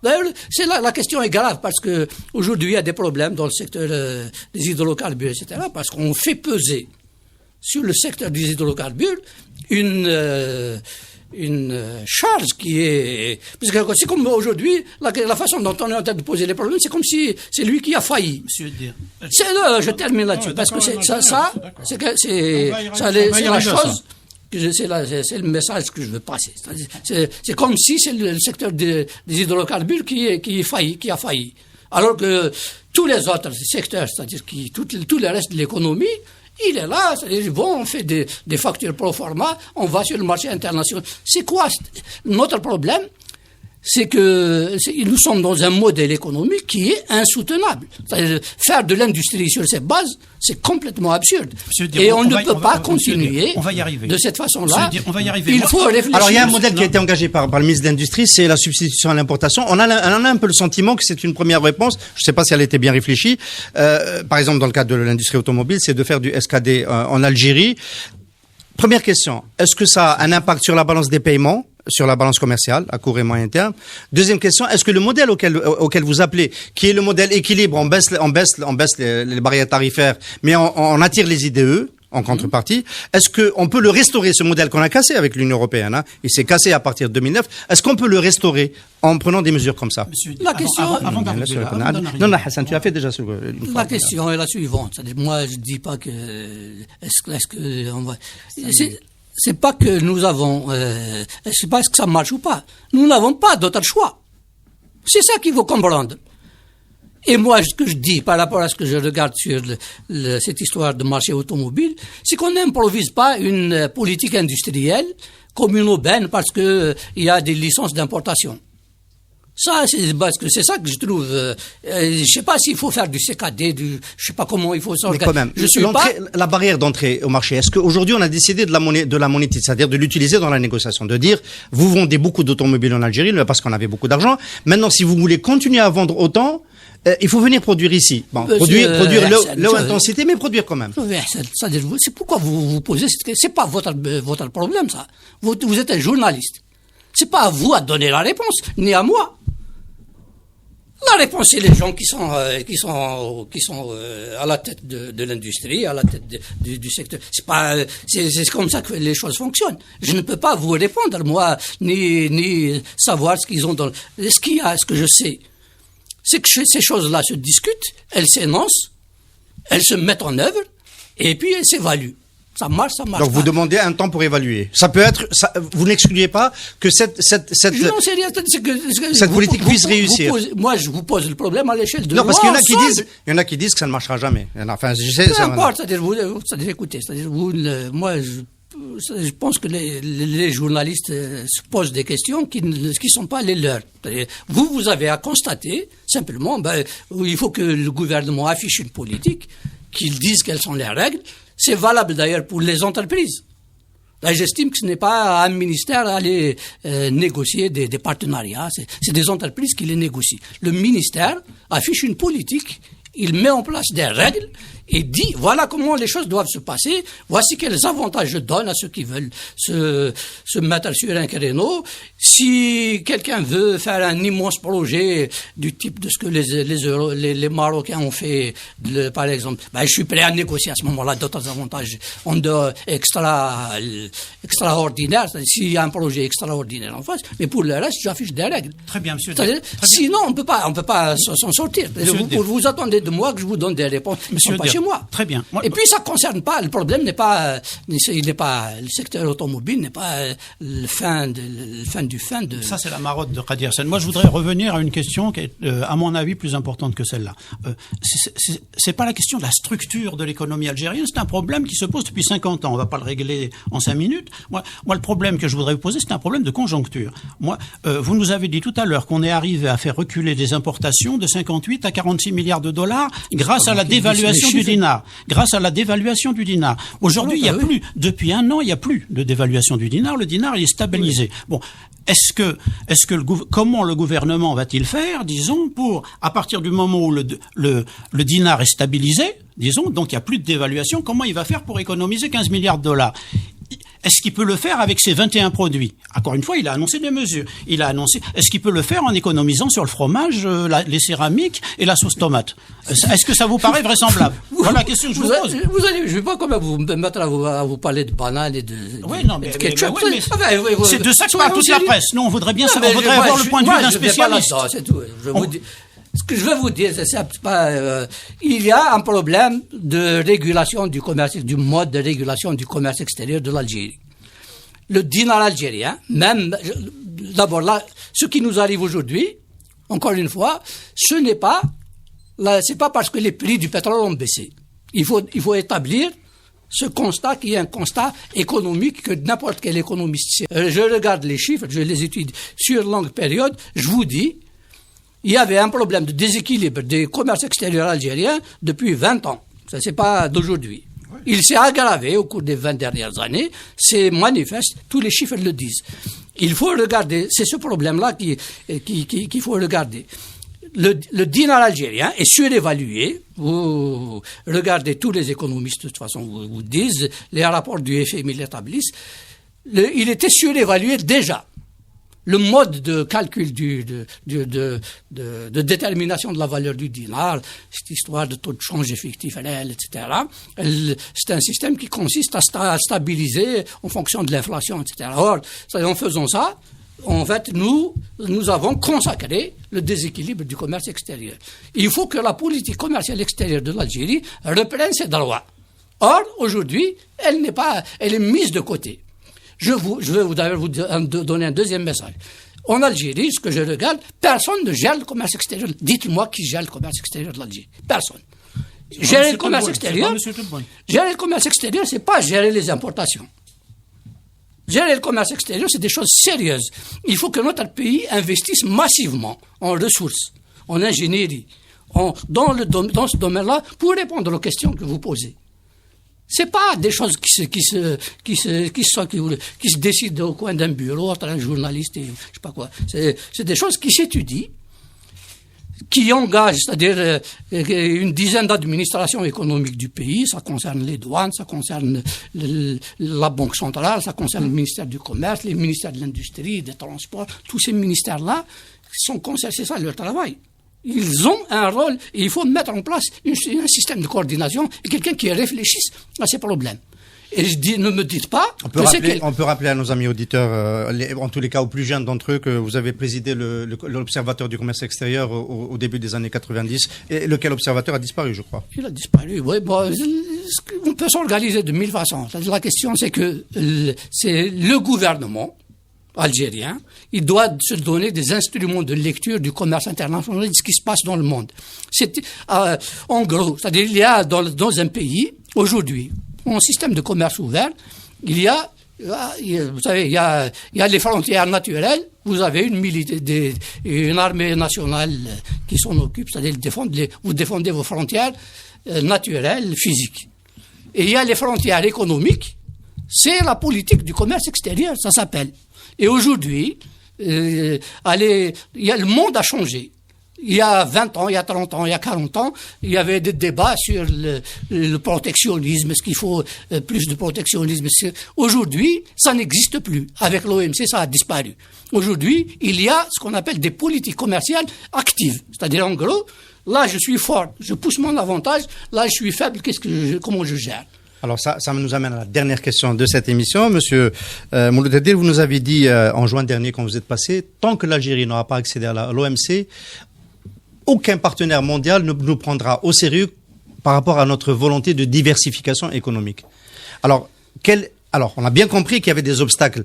C: D'ailleurs, la question est grave parce que aujourd'hui il y a des problèmes dans le secteur des hydrocarbures, etc. Parce qu'on fait peser sur le secteur des hydrocarbures une charge qui est... Parce que c'est comme aujourd'hui, la façon dont on est en train de poser les problèmes, c'est comme si c'est lui qui a failli.
D: Monsieur Dir.
C: Je termine là-dessus, parce que c'est la chose... C'est le message que je veux passer. C'est comme si c'est le secteur des hydrocarbures qui a failli. Alors que tous les autres secteurs, c'est-à-dire tout le reste de l'économie, il est là, c'est-à-dire, on fait des factures pro forma, on va sur le marché international. C'est quoi notre problème? C'est que nous sommes dans un modèle économique qui est insoutenable. C'est-à-dire, faire de l'industrie sur ces bases, c'est complètement absurde. Et on ne peut pas continuer de cette façon-là.
D: On va y arriver.
C: Il faut réfléchir.
B: Alors, il y a un modèle qui a été engagé par le ministre de l'Industrie, c'est la substitution à l'importation. On a un peu le sentiment que c'est une première réponse. Je ne sais pas si elle était bien réfléchie. Par exemple, dans le cadre de l'industrie automobile, c'est de faire du SKD en Algérie. Première question, est-ce que ça a un impact sur la balance des paiements? sur la balance commerciale à court et moyen terme. Deuxième question, est-ce que le modèle auquel vous appelez, qui est le modèle équilibre, on baisse les barrières tarifaires, mais on attire les IDE en contrepartie, est-ce qu'on peut le restaurer, ce modèle qu'on a cassé avec l'Union européenne, hein? Il s'est cassé à partir de 2009. Est-ce qu'on peut le restaurer en prenant des mesures comme ça?
D: Monsieur,
C: La question,
B: non, Hassan, tu as fait déjà
C: la question est la suivante. C'est-à-dire, moi, je dis pas que, est-ce que on va, c'est pas que nous avons, c'est pas est-ce que ça marche ou pas. Nous n'avons pas d'autre choix. C'est ça qu'il faut comprendre. Et moi, ce que je dis par rapport à ce que je regarde sur cette histoire de marché automobile, c'est qu'on n'improvise pas une politique industrielle comme une aubaine parce que il y a des licences d'importation. Ça, c'est ça que je trouve. Je sais pas s'il faut faire du CKD, je sais pas comment il faut s'organiser.
B: Mais quand même, la barrière d'entrée au marché. Est-ce qu'aujourd'hui on a décidé de la monétiser, c'est-à-dire de l'utiliser dans la négociation, de dire vous vendez beaucoup d'automobiles en Algérie parce qu'on avait beaucoup d'argent. Maintenant, si vous voulez continuer à vendre autant, il faut venir produire ici. Bon, produire low intensité, mais produire quand même.
C: C'est pourquoi vous posez cette question. C'est pas votre problème, ça. Vous êtes un journaliste. C'est pas à vous à donner la réponse, ni à moi. La réponse, c'est les gens qui sont à la tête de l'industrie, à la tête du secteur. C'est comme ça que les choses fonctionnent. Je ne peux pas vous répondre, moi, ni savoir ce qu'ils ont dans. Ce que je sais, c'est que ces choses-là se discutent, elles s'énoncent, elles se mettent en œuvre, et puis elles s'évaluent. Ça marche.
B: Donc vous demandez un temps pour évaluer. Ça peut être, vous n'excluez pas que cette politique puisse réussir.
C: Moi, je vous pose le problème à l'échelle de.
B: Non, parce qu'il y en a qui disent que ça ne marchera jamais. Enfin, je sais.
C: Peu importe. C'est-à-dire, écoutez, moi, je pense que les journalistes se posent des questions qui ne sont pas les leurs. Vous avez à constater simplement, il faut que le gouvernement affiche une politique, qu'il dise quelles sont les règles. C'est valable d'ailleurs pour les entreprises. Là, j'estime que ce n'est pas à un ministère d'aller négocier des partenariats. C'est des entreprises qui les négocient. Le ministère affiche une politique, il met en place des règles et dit voilà comment les choses doivent se passer, voici quels avantages je donne à ceux qui veulent se mettre sur un créneau. Si quelqu'un veut faire un immense projet du type de ce que les Marocains ont fait, par exemple, je suis prêt à négocier à ce moment-là d'autres avantages extraordinaires, s'il y a un projet extraordinaire en face, mais pour le reste, j'affiche des règles.
D: Très bien, monsieur.
C: Sinon, on peut pas s'en sortir. Vous attendez de moi que je vous donne des réponses.
D: Monsieur
C: pas chez moi.
D: Très bien.
C: Et puis ça concerne pas. Le problème n'est pas, le secteur automobile n'est pas le fin de.
D: Ça c'est la marotte de Qadi Hassen. Moi je voudrais revenir à une question qui est, à mon avis, plus importante que celle-là. C'est pas la question de la structure de l'économie algérienne. C'est un problème qui se pose depuis 50 ans. On va pas le régler en 5 minutes. Moi le problème que je voudrais vous poser, c'est un problème de conjoncture. Vous nous avez dit tout à l'heure qu'on est arrivé à faire reculer des importations de 58 à 46 milliards de dollars grâce à la dévaluation du dinar. Aujourd'hui, il y a plus, depuis un an, il y a plus de dévaluation du dinar. Le dinar, il est stabilisé. Bon. Comment le gouvernement va-t-il faire, disons, pour, à partir du moment où le dinar est stabilisé, disons, donc il n'y a plus de dévaluation, comment il va faire pour économiser 15 milliards de dollars? Est-ce qu'il peut le faire avec ses 21 produits? Encore une fois, il a annoncé des mesures. Est-ce qu'il peut le faire en économisant sur le fromage, les céramiques et la sauce tomate? Est-ce que ça vous paraît vraisemblable? Voilà la question que je vous pose.
C: Je ne vais pas quand même vous mettre à vous parler de bananes et de ketchup.
D: C'est de ça que parle toute la presse. Nous, on voudrait bien savoir, on voudrait avoir le point de vue d'un spécialiste.
C: C'est tout. Ce que je veux vous dire, il y a un problème de régulation du commerce, du mode de régulation du commerce extérieur de l'Algérie. Le dinar algérien, d'abord là, ce qui nous arrive aujourd'hui, encore une fois, c'est pas parce que les prix du pétrole ont baissé. Il faut établir ce constat qui est un constat économique que n'importe quel économiste. Je regarde les chiffres, je les étudie sur longue période, je vous dis, il y avait un problème de déséquilibre des commerces extérieurs algériens depuis 20 ans. Ça, c'est pas d'aujourd'hui. Il s'est aggravé au cours des 20 dernières années. C'est manifeste. Tous les chiffres le disent. Il faut regarder. C'est ce problème-là qu'il faut regarder. Le dinar algérien est surévalué. Vous regardez tous les économistes, de toute façon, vous disent, les rapports du FMI l'établissent. Il était surévalué déjà. le mode de calcul de détermination de la valeur du dinar, cette histoire de taux de change effectif réel, etc. C'est un système qui consiste à stabiliser en fonction de l'inflation, etc. Or, en faisant ça, en fait, nous avons consacré le déséquilibre du commerce extérieur. Il faut que la politique commerciale extérieure de l'Algérie reprenne ses droits. Or, aujourd'hui, elle est mise de côté. Je vais vous donner un deuxième message. En Algérie, ce que je regarde, personne ne gère le commerce extérieur. Dites-moi qui gère le commerce extérieur de l'Algérie. Personne. Gérer le commerce extérieur, c'est pas gérer les importations. Gérer le commerce extérieur, c'est des choses sérieuses. Il faut que notre pays investisse massivement en ressources, en ingénierie, dans ce domaine-là, pour répondre aux questions que vous posez. C'est pas des choses qui se décident au coin d'un bureau entre un journaliste et je sais pas quoi. C'est des choses qui s'étudient, qui engagent, c'est-à-dire une dizaine d'administrations économiques du pays. Ça concerne les douanes, ça concerne la Banque centrale, ça concerne le ministère du Commerce, les ministères de l'Industrie, des Transports. Tous ces ministères-là sont concernés, c'est ça leur travail. Ils ont un rôle et il faut mettre en place un système de coordination et quelqu'un qui réfléchisse à ces problèmes. Et ne me dites pas...
B: On peut rappeler à nos amis auditeurs, en tous les cas aux plus jeunes d'entre eux, que vous avez présidé l'Observatoire du commerce extérieur au début des années 90, et lequel observateur a disparu, je crois.
C: Il a disparu, oui. Bon, on peut s'organiser de mille façons. La question, c'est que c'est le gouvernement algérien, il doit se donner des instruments de lecture du commerce international, de ce qui se passe dans le monde. En gros, c'est-à-dire il y a dans un pays, aujourd'hui, en système de commerce ouvert, vous savez, il y a les frontières naturelles, vous avez une armée nationale qui s'en occupe, c'est-à-dire vous défendez vos frontières naturelles, physiques. Et il y a les frontières économiques, c'est la politique du commerce extérieur, ça s'appelle. Et aujourd'hui, le monde a changé. Il y a 20 ans, il y a 30 ans, il y a 40 ans, il y avait des débats sur le protectionnisme, est-ce qu'il faut plus de protectionnisme. Aujourd'hui, ça n'existe plus. Avec l'OMC, ça a disparu. Aujourd'hui, il y a ce qu'on appelle des politiques commerciales actives. C'est-à-dire, en gros, là, je suis fort, je pousse mon avantage, là, je suis faible, comment je gère?
B: Alors ça nous amène à la dernière question de cette émission. Monsieur Mouloud Aidil, vous nous avez dit en juin dernier, quand vous êtes passé, tant que l'Algérie n'aura pas accédé à l'OMC, aucun partenaire mondial ne nous prendra au sérieux par rapport à notre volonté de diversification économique. Alors, on a bien compris qu'il y avait des obstacles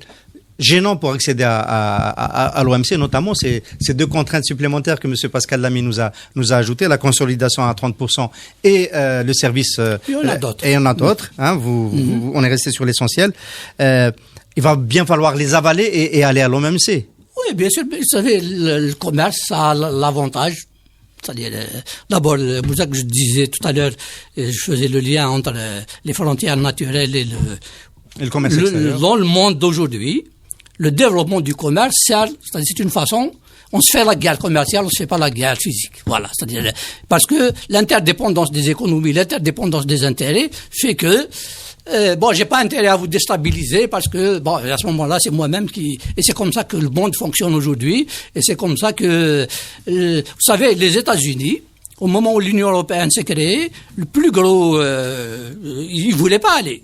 B: gênants pour accéder à l'OMC, notamment ces deux contraintes supplémentaires que M. Pascal Lamy nous a ajoutées, la consolidation à 30% et le service.
C: Il y en a d'autres.
B: Et il y en a d'autres. Hein, on est resté sur l'essentiel. Il va bien falloir les avaler et aller à l'OMC.
C: Oui, bien sûr. Vous savez, le commerce, ça a l'avantage. C'est-à-dire, d'abord, pour ça que je disais tout à l'heure, je faisais le lien entre les frontières naturelles et
B: le commerce extérieur.
C: Dans le monde d'aujourd'hui, le développement du commerce, c'est une façon, on se fait la guerre commerciale, on se fait pas la guerre physique. Voilà. C'est-à-dire, parce que l'interdépendance des économies, l'interdépendance des intérêts fait que, j'ai pas intérêt à vous déstabiliser parce que, à ce moment-là, c'est moi-même et c'est comme ça que le monde fonctionne aujourd'hui, et c'est comme ça que, vous savez, les États-Unis, au moment où l'Union européenne s'est créée, le plus gros, ils voulaient pas aller.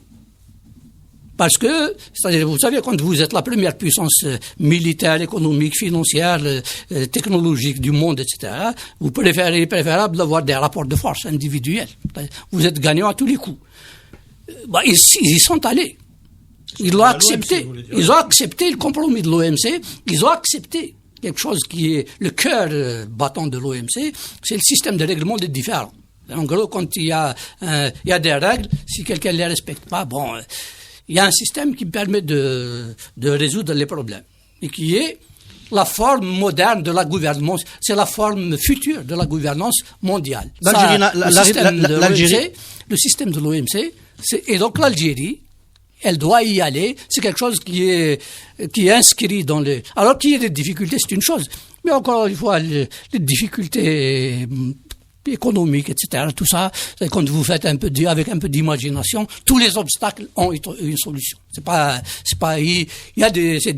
C: Parce que, c'est-à-dire, vous savez, quand vous êtes la première puissance militaire, économique, financière, technologique du monde, etc., il est préférable d'avoir des rapports de force individuels. Vous êtes gagnant à tous les coups. Ils y sont allés. Ils l'ont accepté. Ils ont accepté le compromis de l'OMC. Ils ont accepté quelque chose qui est le cœur battant de l'OMC, c'est le système de règlement des différends. En gros, quand il y a des règles, si quelqu'un ne les respecte pas, il y a un système qui permet de résoudre les problèmes et qui est la forme moderne de la gouvernance, c'est la forme future de la gouvernance mondiale. Le système de l'OMC, et donc l'Algérie, elle doit y aller. C'est quelque chose qui est inscrit dans les. Alors qu'il y ait des difficultés, c'est une chose, mais encore une fois, les difficultés économiques, etc. Tout ça, quand vous faites avec un peu d'imagination, tous les obstacles ont une solution. C'est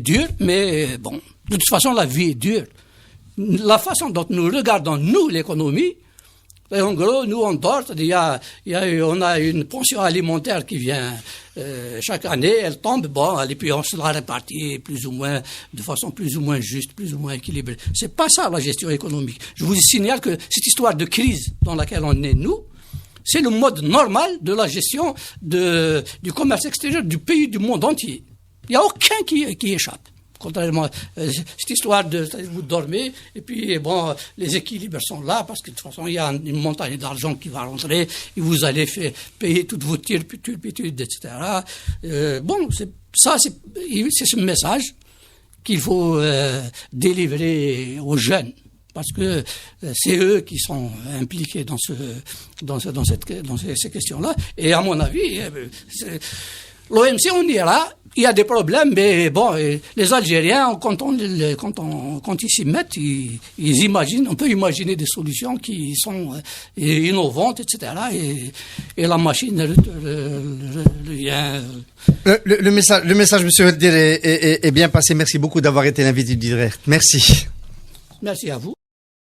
C: dur, mais bon. De toute façon, la vie est dure. La façon dont nous regardons, nous, l'économie, et en gros, nous, on dort, on a une pension alimentaire qui vient chaque année, elle tombe, et puis on se la répartit plus ou moins, de façon plus ou moins juste, plus ou moins équilibrée. C'est pas ça, la gestion économique. Je vous signale que cette histoire de crise dans laquelle on est, nous, c'est le mode normal de la gestion du commerce extérieur du pays, du monde entier. Il n'y a aucun qui échappe. Contrairement à cette histoire de vous dormez, et puis les équilibres sont là, parce que de toute façon, il y a une montagne d'argent qui va rentrer, et vous allez payer toutes vos turpitudes, etc. C'est ce message qu'il faut délivrer aux jeunes, parce que c'est eux qui sont impliqués dans ces questions-là. Et à mon avis, l'OMC, on ira. Il y a des problèmes, mais les Algériens, quand ils s'y mettent, ils imaginent, on peut imaginer des solutions qui sont innovantes, etc. Et la machine revient.
B: Le message, monsieur Heddir, est bien passé. Merci beaucoup d'avoir été l'invité du direct. Merci.
C: Merci à vous.